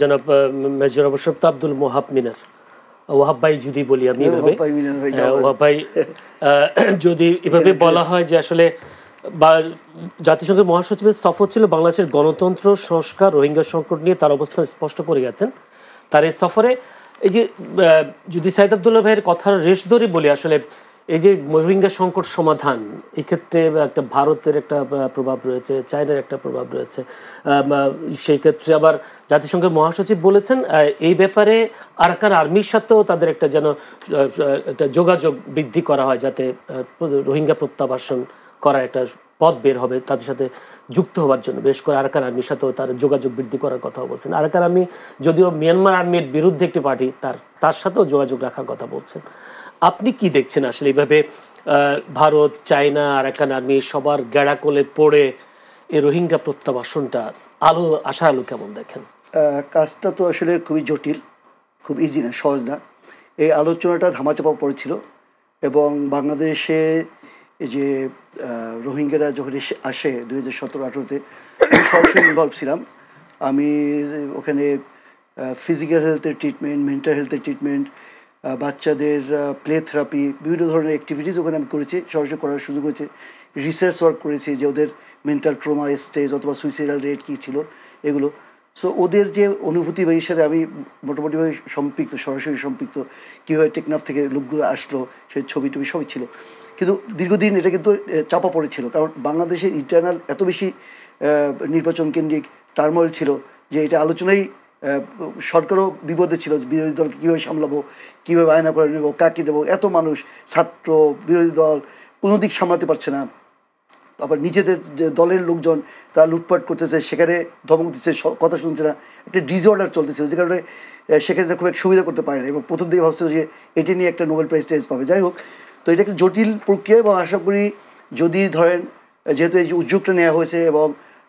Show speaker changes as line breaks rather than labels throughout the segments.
জনাব মেজর অবসরপ্রাপ্ত আব্দুল ওহাব মিনার, ওহাব ভাই যদি বলি আমি এভাবে, ওহাব ভাই যদি এভাবে বলা হয় যে আসলে জাতিসংঘের মহাসচিবের সফর ছিল বাংলাদেশের গণতন্ত্র, সংস্কার, রোহিঙ্গা সংকট নিয়ে তার অবস্থান স্পষ্ট করে গেছেন। তার এই সফরে এই যে যদি সাইদ আব্দুল্লাহ ভাইয়ের কথার রেশ ধরে বলি, আসলে এই যে রোহিঙ্গা সংকট সমাধান, এই ক্ষেত্রে একটা ভারতের একটা প্রভাব রয়েছে, চায়নার একটা প্রভাব রয়েছে। সেই ক্ষেত্রে আবার জাতিসংঘের মহাসচিব বলেছেন এই ব্যাপারে আরাকান আর্মির সাথেও তাদের একটা যেন একটা যোগাযোগ বৃদ্ধি করা হয়, যাতে রোহিঙ্গা প্রত্যাবাসন করার একটা পথ বের হবে, তাদের সাথে যুক্ত হওয়ার জন্য। বেশ করে আরাকান আর্মির সাথেও তার যোগাযোগ বৃদ্ধি করার কথাও বলছেন। আরাকান আর্মি যদিও মিয়ানমার আর্মির বিরুদ্ধে একটি পার্টি, তার সাথেও যোগাযোগ রাখার কথা বলছেন। আপনি কি দেখছেন আসলে এইভাবে ভারত, চায়না, আরাকান আর্মি সবার গেড়াকলে পড়ে এই রোহিঙ্গা প্রত্যাবাসনটা আশার আলো কেমন দেখেন?
কাজটা তো আসলে খুবই জটিল, খুব ইজি না, সহজ না। এই আলোচনাটা ধামাচাপা পড়েছিল এবং বাংলাদেশে এই যে রোহিঙ্গারা যখন আসে 2017-18-তে সরাসরি ইনভলভ ছিলাম। আমি ওখানে ফিজিক্যাল হেলথের ট্রিটমেন্ট, মেন্টাল হেলথের ট্রিটমেন্ট, বাচ্চাদের প্লে থেরাপি, বিভিন্ন ধরনের অ্যাক্টিভিটিস ওখানে আমি করেছি, সরাসরি করার সুযোগ হয়েছে। রিসার্চ ওয়ার্ক করেছি যে ওদের মেন্টাল ট্রমা স্টেজ অথবা সুইসাইডাল রেট কী ছিল এগুলো। সো ওদের যে অনুভূতি বা এর সাথে আমি মোটামুটিভাবে সম্পৃক্ত, সরাসরি সম্পৃক্ত। কীভাবে টেকনাফ থেকে লোকগুলো আসলো, সেই ছবি টবি সবই ছিল। কিন্তু দীর্ঘদিন এটা কিন্তু চাপা পড়েছিল, কারণ বাংলাদেশের ইন্টারনাল এত বেশি নির্বাচন কেন্দ্রিক টার্মোইল ছিল যে এটা আলোচনাই, সরকারও বিপদে ছিল, বিরোধী দলকে কীভাবে সামলাবো, কীভাবে আয়না করে নেবো, কাকে দেবো। এত মানুষ, ছাত্র, বিরোধী দল কোনো দিক সামলাতে পারছে না। আবার নিজেদের যে দলের লোকজন তারা লুটপাট করতেছে, সেখানে ধমক দিচ্ছে, কথা শুনছে না, একটা ডিসঅর্ডার চলতেছিল, যে কারণে সেক্ষেত্রে খুব একটা সুবিধা করতে পারে না। এবং প্রথম দিকে ভাবছিল যে এটি নিয়ে একটা নোবেল প্রাইজ টাইজ পাবে। যাই হোক, তো এটা একটা জটিল প্রক্রিয়া এবং আশা করি যদি ধরেন, যেহেতু এই যে উদ্যোগটা নেওয়া হয়েছে এবং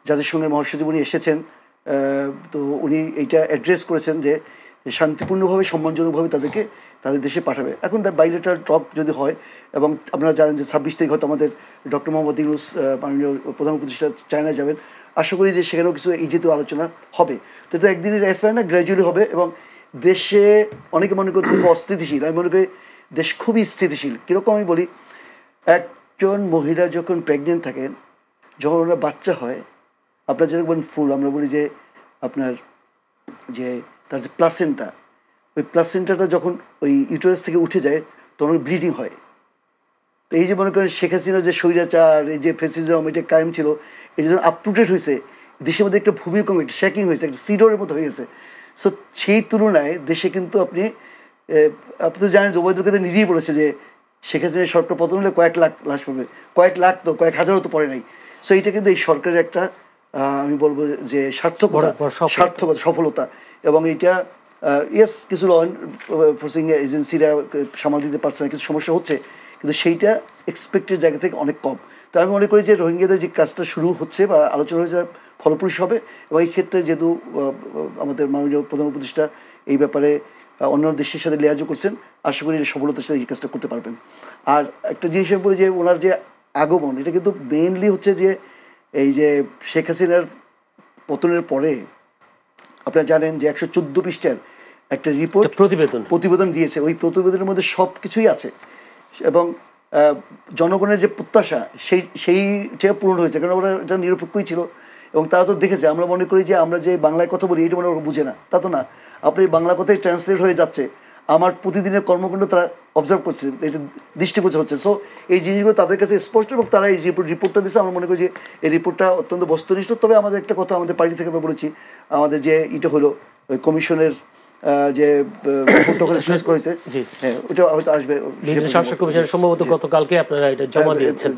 জাতিসংঘের মহাসচিব উনি এসেছেন, তো উনি এইটা অ্যাড্রেস করেছেন যে শান্তিপূর্ণভাবে, সম্মানজনকভাবে তাদেরকে তাদের দেশে পাঠাবে। এখন তার বাইলেটারাল টক যদি হয়, এবং আপনারা জানেন যে 26 তারিখ হয়তো আমাদের ডক্টর মোহাম্মদ ইউনূস মাননীয় প্রধান উপদেষ্টা চায়নায় যাবেন। আশা করি যে সেখানেও কিছু এই যেহেতু আলোচনা হবে, তো এটা একদিনের এফআইআর না, গ্র্যাজুয়ালি হবে। এবং দেশে অনেকে মনে করছে অস্থিতিশীল, আমি মনে করি দেশ খুবই স্থিতিশীল। কীরকম আমি বলি, একজন মহিলা যখন প্রেগনেন্ট থাকেন, যখন ওনার বাচ্চা হয়, আপনার যেরকম ফুল, আমরা বলি যে আপনার যে তার যে প্লাসেন্টা, ওই প্লাসেন্টাটা যখন ওই ইউটেরাস থেকে উঠে যায় তখন ব্লিডিং হয়। তো এই যে মনে করেন শেখ হাসিনার যে স্বৈরাচার, এই যে ফ্যাসিজম, এটা কায়েম ছিল, এটা যখন আপটুডেট হয়েছে, দেশের মধ্যে একটা ভূমিকম্প, একটা শেকিং হয়েছে, একটা সিডরের মতো হয়ে গেছে। সো সেই তুলনায় দেশে কিন্তু আপনি তো জানেন যে ওবায়দুল কাদের নিজেই বলেছে যে শেখ হাসিনার সরকার পতন হলে কয়েক লাখ লাশ পড়বে, কয়েক লাখ তো কয়েক হাজারও তো পড়ে নাই। সো এইটা কিন্তু এই সরকারের একটা আমি বলবো যে সার্থকতা, সফলতা। এবং এইটা ইয়েস, কিছু ল এনফোর্সিং এজেন্সিরা সামাল দিতে পারছে না, কিছু সমস্যা হচ্ছে, কিন্তু সেইটা এক্সপেক্টেড জায়গা থেকে অনেক কম। তো আমি মনে করি যে রোহিঙ্গাদের যে কাজটা শুরু হচ্ছে বা আলোচনা হয়েছে ফলপ্রসূ হবে। এবং এই ক্ষেত্রে যেহেতু আমাদের মাননীয় প্রধান উপদেষ্টা এই ব্যাপারে অন্য দেশের সাথে লিয়াজও করছেন, আশা করি সফলতার সাথে এই কাজটা করতে পারবেন। আর একটা জিনিস আমি বলি যে ওনার যে আগমন, এটা কিন্তু মেইনলি হচ্ছে যে এই যে শেখ হাসিনার পতনের পরে আপনারা জানেন যে 114 পৃষ্ঠার একটা রিপোর্ট প্রতিবেদন দিয়েছে। ওই প্রতিবেদনের মধ্যে সব কিছুই আছে এবং জনগণের যে প্রত্যাশা সেইটা পূরণ হয়েছে, কারণ ওরা এটা নিরপেক্ষই ছিল এবং তারা তো দেখেছে। আমরা মনে করি যে আমরা যে বাংলায় কথা বলি এটা মনে ওরা বুঝে না, তা তো না। আপনি বাংলা কথাই ট্রান্সলেট হয়ে যাচ্ছে, আমার প্রতিদিনের কর্মকাণ্ড তারা অবজার্ভ করছে, এটা দৃষ্টিগোচর হচ্ছে। সো এই জিনিসগুলো তাদের কাছে স্পষ্ট এবং তারা এই রিপোর্টটা দিয়েছে। আমরা মনে করি যে এই রিপোর্টটা অত্যন্ত বস্তুনিষ্ঠ। তবে আমাদের একটা কথা আমাদের পার্টি থেকে আমরা বলেছি, আমাদের যে এটা হলো ওই কমিশনের যে শেষ করেছে, ওটা হয়তো আসবে,
সম্ভবত গতকালকে আপনারা এটা জমা দিয়েছেন।